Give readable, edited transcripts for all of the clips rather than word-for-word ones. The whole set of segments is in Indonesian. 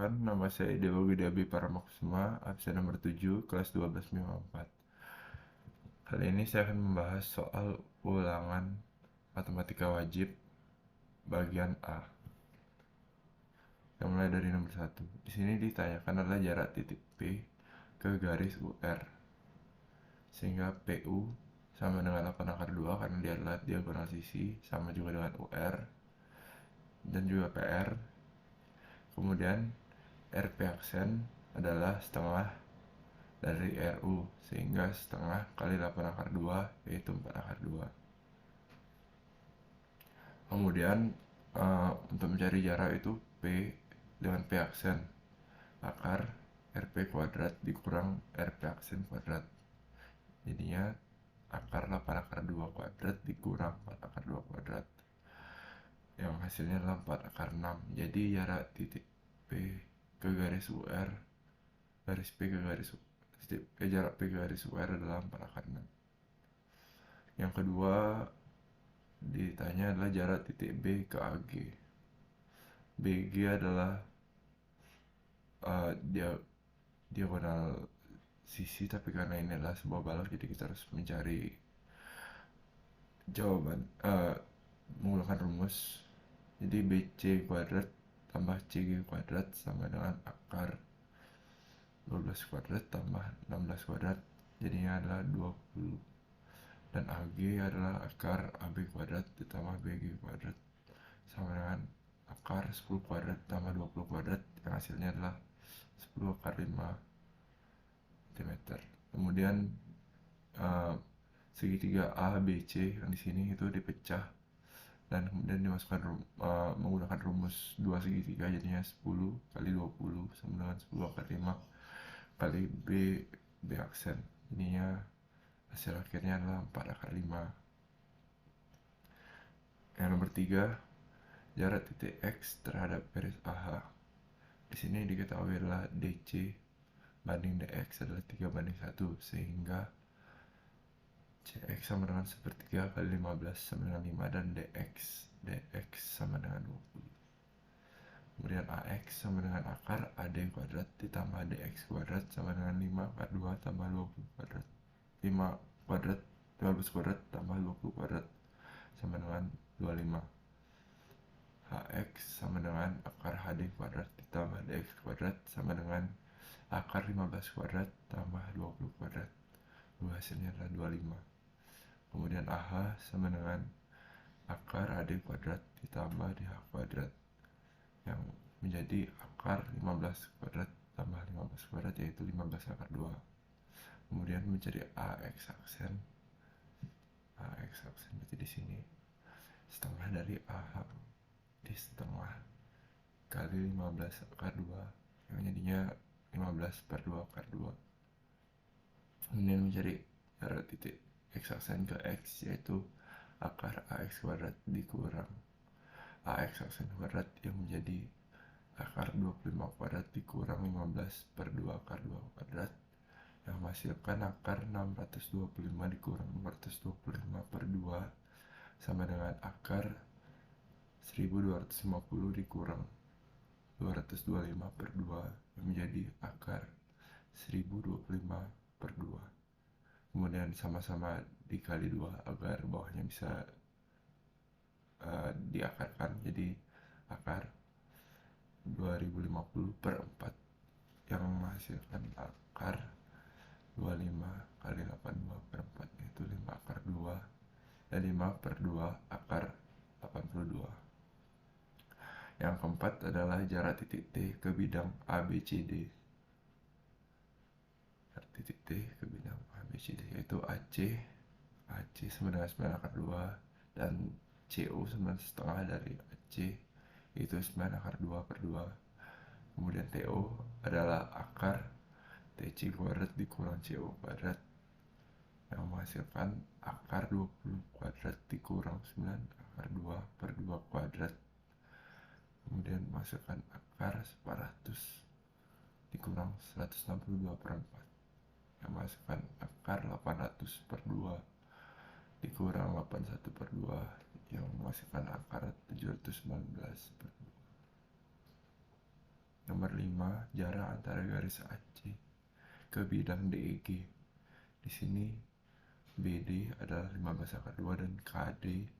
Perkenalkan, nama saya Dewa Widiabi Paramakusuma, absen nomor 7, kelas 12 MIPA 4. Kali ini saya akan membahas soal ulangan matematika wajib bagian A. Kita mulai dari nomor 1. Di sini ditanyakan adalah jarak titik P ke garis UR. Sehingga PU sama dengan 8 akar 2 karena dia adalah diagonal sisi, sama juga dengan UR dan juga PR. Kemudian RP aksen adalah setengah dari RU, sehingga setengah kali 8 akar 2 yaitu 4 akar 2. Kemudian untuk mencari jarak itu P dengan P aksen, akar RP kuadrat dikurang RP aksen kuadrat, jadinya akar 8 akar 2 kuadrat dikurang 4 akar 2 kuadrat, yang hasilnya adalah 4 akar 6. Jadi jarak titik P ke garis UR, garis P ke garis jarak P ke garis UR adalah 4 akar 6. Yang kedua ditanya adalah jarak titik B ke AG. BG adalah dia diagonal sisi, tapi karena ini adalah sebuah balok jadi kita harus mencari jawaban menggunakan rumus. Jadi BC kuadrat tambah CG kuadrat sama dengan akar 12 kuadrat tambah 16 kuadrat, jadinya adalah 20. Dan AG adalah akar AB kuadrat ditambah BG kuadrat sama dengan akar 10 kuadrat tambah 20 kuadrat, yang hasilnya adalah 10 akar 5 cm. Kemudian segitiga ABC yang di sini itu dipecah dan kemudian dimasukkan menggunakan rumus 2 segitiga, jadinya 10 kali 20 sama dengan 10 akar 5 kali B aksen, jadinya hasil akhirnya adalah 4 akar 5. Yang nomor 3, jarak titik X terhadap garis AH. Di sini diketahui adalah DC banding DX adalah 3:1, sehingga CX sama dengan sepertiga kali 15 sama dengan 5, dan DX sama dengan 20. Kemudian AX sama dengan akar AD kuadrat ditambah DX kuadrat sama dengan 5 akar 2 tambah 20 kuadrat. 5 kuadrat 15 kuadrat tambah 20 kuadrat sama dengan 25. HX sama dengan akar HD kuadrat ditambah DX kuadrat sama dengan akar 15 kuadrat tambah 20 kuadrat. Dua hasilnya adalah 25. Kemudian AH sama dengan akar AD kuadrat ditambah DH kuadrat, yang menjadi akar 15 kuadrat tambah 15 kuadrat yaitu 15 akar 2. Kemudian mencari AX aksen. AX aksen berarti di sini setengah dari AH di setengah kali 15 akar 2, yang jadinya 15/2 akar 2. Kemudian mencari jarak titik X aksen ke X, yaitu akar AX kuadrat dikurang AX aksen kuadrat, yang menjadi akar 25 kuadrat dikurang 15/2 akar 2 kuadrat, yang menghasilkan akar 625 dikurang 525/2 sama dengan akar 1250 dikurang 225/2, yang menjadi akar 1025/2. Kemudian sama-sama dikali 2 agar bawahnya bisa diakarkan, jadi akar 2050/4, yang menghasilkan akar 25 kali 82/4 yaitu 5 akar 2, dan 5/2 akar 82. Yang keempat adalah jarak titik T ke bidang ABCD. Jarak titik T ke bidang ABCD yaitu AC sama dengan 9 akar 2, dan CO sama setengah dari AC yaitu 9 akar 2/2. Kemudian TO adalah akar TC kuadrat dikurang CO kuadrat, yang menghasilkan akar 20 kuadrat dikurang 9 akar 2/2 kuadrat. Kemudian masukkan akar 400 dikurang 162/4, yang masukkan akar 800/2 dikurang 81/2, yang menghasilkan akar 719/2. Nomor 5, jarak antara garis AC ke bidang DEG. Di sini BD adalah 15 akar 2 dan KD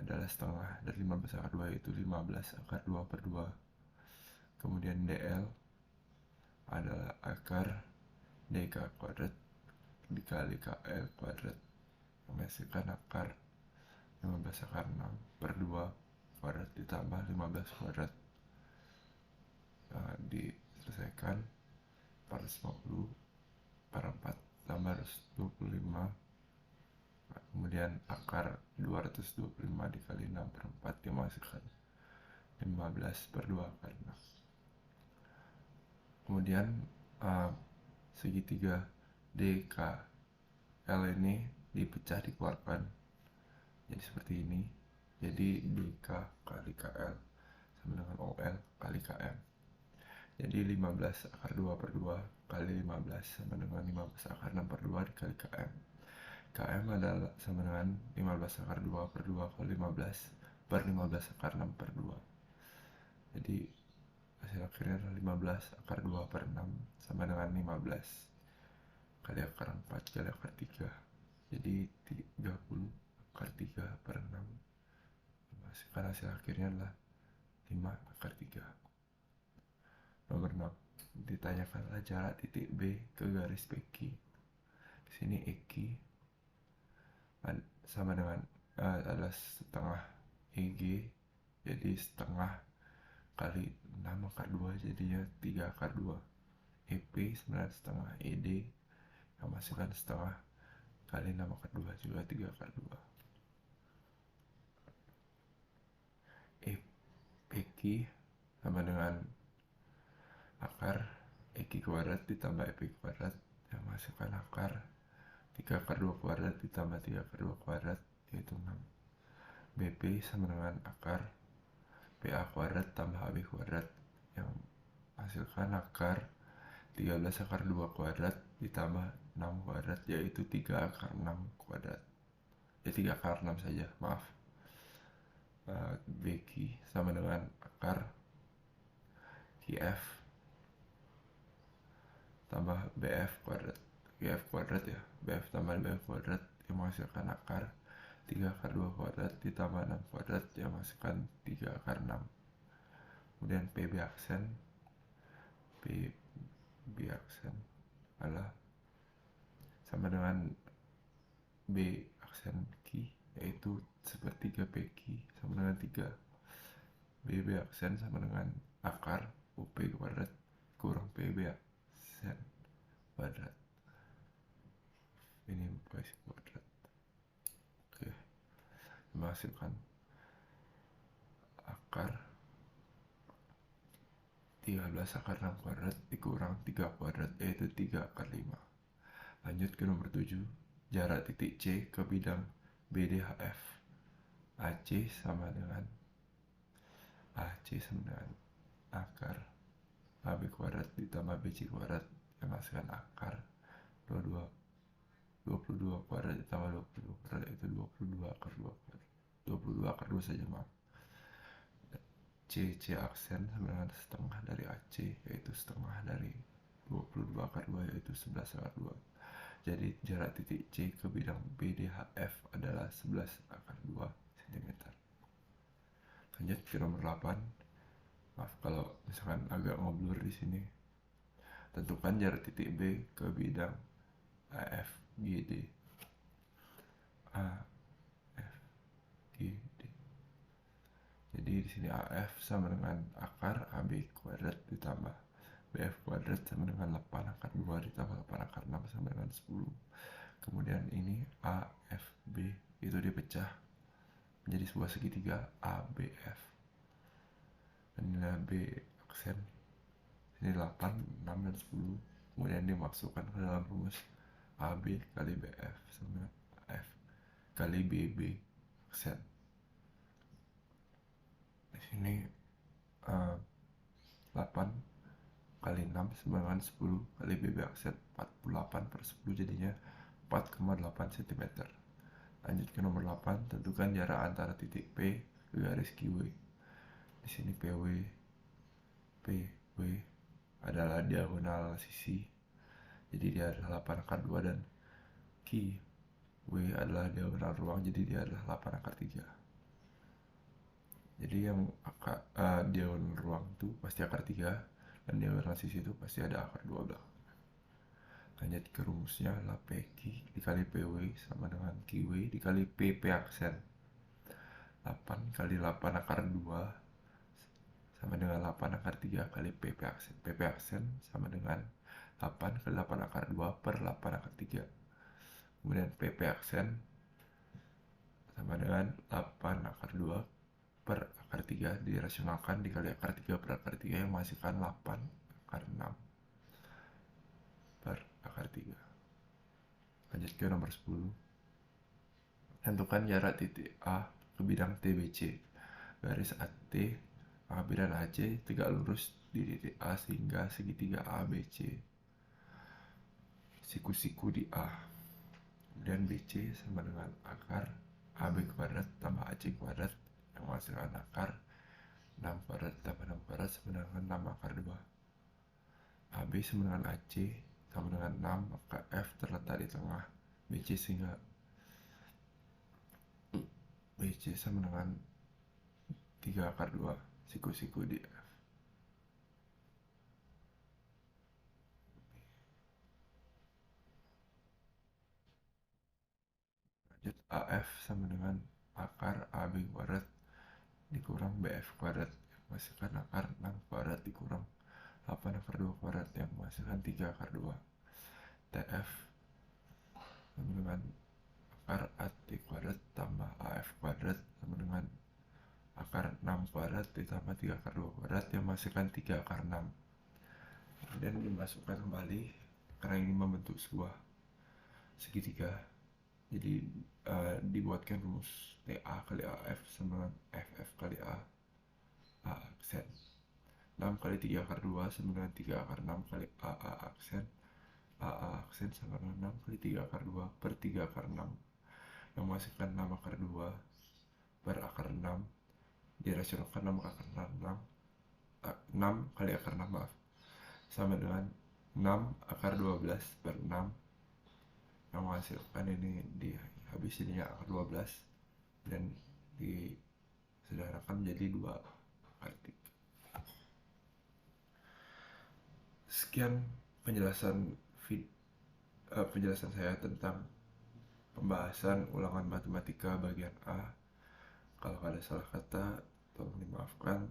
adalah setengah dari 15 akar 2, yaitu 15 akar 2/2. Kemudian DL adalah akar DK kuadrat dikali KL kuadrat, menghasilkan akar 15 akar 6/2 kuadrat ditambah 15 kuadrat. Diselesaikan 450 per 4 tambah 125, kemudian akar 225 dikali 6/4 yang menghasilkan 15/2 akar 6. Kemudian segitiga DKL ini dipecah, dikeluarkan jadi seperti ini. Jadi DK kali KL sama dengan OL kali KM. Jadi 15 akar 2/2 kali 15 sama dengan 15 akar 6/2 dikali KM. KM adalah sama dengan 15 akar 2/2 kali 15 per 15 akar 6/2. Jadi hasil akhirnya adalah 15 akar 2/6 sama dengan 15 kali akar 4 kali akar 3. Jadi 30 akar 3/6. Menghasilkan hasil akhirnya adalah 5 akar 3. Nomor 6, ditanyakanlah jarak titik B ke garis PQ. Di sini EQ sama dengan adalah setengah EG, jadi setengah kali 6 akar 2 jadinya 3 akar 2. EP sebenarnya setengah ED yang masukkan setengah kali 6 akar 2 juga 3 akar 2. PQ sama dengan akar EQ kuadrat ditambah EP kuadrat yang menghasilkan akar 3 akar 2 kuadrat ditambah 3 akar 2 kuadrat, yaitu 6. BP sama dengan akar PA kuadrat tambah AB kuadrat yang menghasilkan akar 13 akar 2 kuadrat ditambah 6 kuadrat, yaitu 3 akar 6 kuadrat. 3 akar 6 saja, maaf. BQ sama dengan akar QF tambah BF kuadrat, GF kuadrat ya, BF tambah BF kuadrat yang menghasilkan akar 3 akar 2 kuadrat ditambah 6 kuadrat yang menghasilkan 3 akar 6. Kemudian PB aksen adalah sama dengan B aksen Q, yaitu sepertiga PQ sama dengan 3. BB aksen sama dengan akar UP kuadrat kurang PB aksen kuadrat. Ini base kuadrat. Oke. Menghasilkan akar 13 akar 6 kuadrat dikurang 3 kuadrat, yaitu 3 akar 5. Lanjut ke nomor 7, jarak titik C ke bidang BDHF. AC sama dengan akar AB kuadrat ditambah BC kuadrat yang menghasilkan akar 22 kuadrat ditambah 22 kuadrat, yaitu 22 akar 2 kuadrat. 22 akar 2 saja, maaf. C aksen sama dengan setengah dari AC, yaitu setengah dari 22 akar 2, yaitu 11 akar 2. Jadi jarak titik C ke bidang BDHF adalah 11 akar 2 cm. Lanjut ke nomor 8. Maaf kalau misalkan agak ngoblur di sini. Tentukan jarak titik B ke bidang AFGD. Jadi di sini AF sama dengan akar AB kuadrat ditambah BF kuadrat sama dengan 8 akar 2 ditambah 8 akar 6 sama dengan 10. Kemudian ini AFB itu dipecah menjadi sebuah segitiga ABF. Dan nilai B aksen ini 8, 6, dan 10. Kemudian dimasukkan ke dalam rumus AB kali BF sama dengan F kali BB aksen. Di sini 8 kali 6 sama dengan 10 kali BB aksen, 48/10 jadinya 4,8 cm. Lanjut ke nomor 8, tentukan jarak antara titik P ke garis QW. Di sini PW, P W adalah diagonal sisi, jadi dia adalah 8 akar 2, dan Q W adalah diagonal ruang, jadi dia adalah 8 akar 3. Jadi yang diagonal ruang itu pasti akar 3, dan diagonal sisi itu pasti ada akar 2 belakang. Lanjut ke rumusnya adalah PQ dikali PW sama dengan QW dikali PP aksen. 8 kali 8 akar 2 sama dengan 8 akar 3 kali PP aksen. PP aksen sama dengan 8 kali 8 akar 2 per 8 akar 3. Kemudian PP aksen sama dengan 8 akar 2 per akar 3 dirasionalkan dikali akar 3 per akar 3 yang menghasilkan 8 akar 6 per akar 3. Lanjut ke nomor 10. Tentukan jarak titik A ke bidang TBC. Garis AT maka bidang AC tegak lurus di titik A sehingga segitiga ABC. Siku-siku di A. Kemudian BC sama dengan akar AB kuadrat tambah AC kuadrat yang menghasilkan akar 6 kuadrat tambah 6 kuadrat sama dengan 6 akar 2. AB sama dengan AC sama dengan 6, maka F terletak di tengah BC sehingga BC sama dengan 3 akar 2 siku-siku di F. Lanjut, AF sama dengan akar AB kuadrat dikurang BF kuadrat yang menghasilkan akar 6 kuadrat dikurang 8 akar 2 kuadrat yang menghasilkan 3 akar 2. TF sama dengan akar AT kuadrat tambah AF kuadrat sama dengan akar 6 kuadrat ditambah 3 akar 2 kuadrat yang menghasilkan 3 akar 6. Kemudian dimasukkan kembali karena ini membentuk sebuah segitiga. Jadi dibuatkan rumus TA kali AF sama dengan FF kali A aksen. 6 kali 3 akar 2 sama dengan 3 akar 6 kali AA aksen. AA aksen sama dengan 6 kali 3 akar 2 per 3 akar 6 yang menghasilkan 6 akar 2 per akar 6 dirasionalkan 6 akar 6 kali akar 6 maaf sama dengan 6 akar 12 per 6 yang menghasilkan ini habis ini akar 12 dan disederhanakan menjadi 2 akar 3. Sekian penjelasan saya tentang pembahasan ulangan matematika bagian A. Kalau ada salah kata tolong dimaafkan.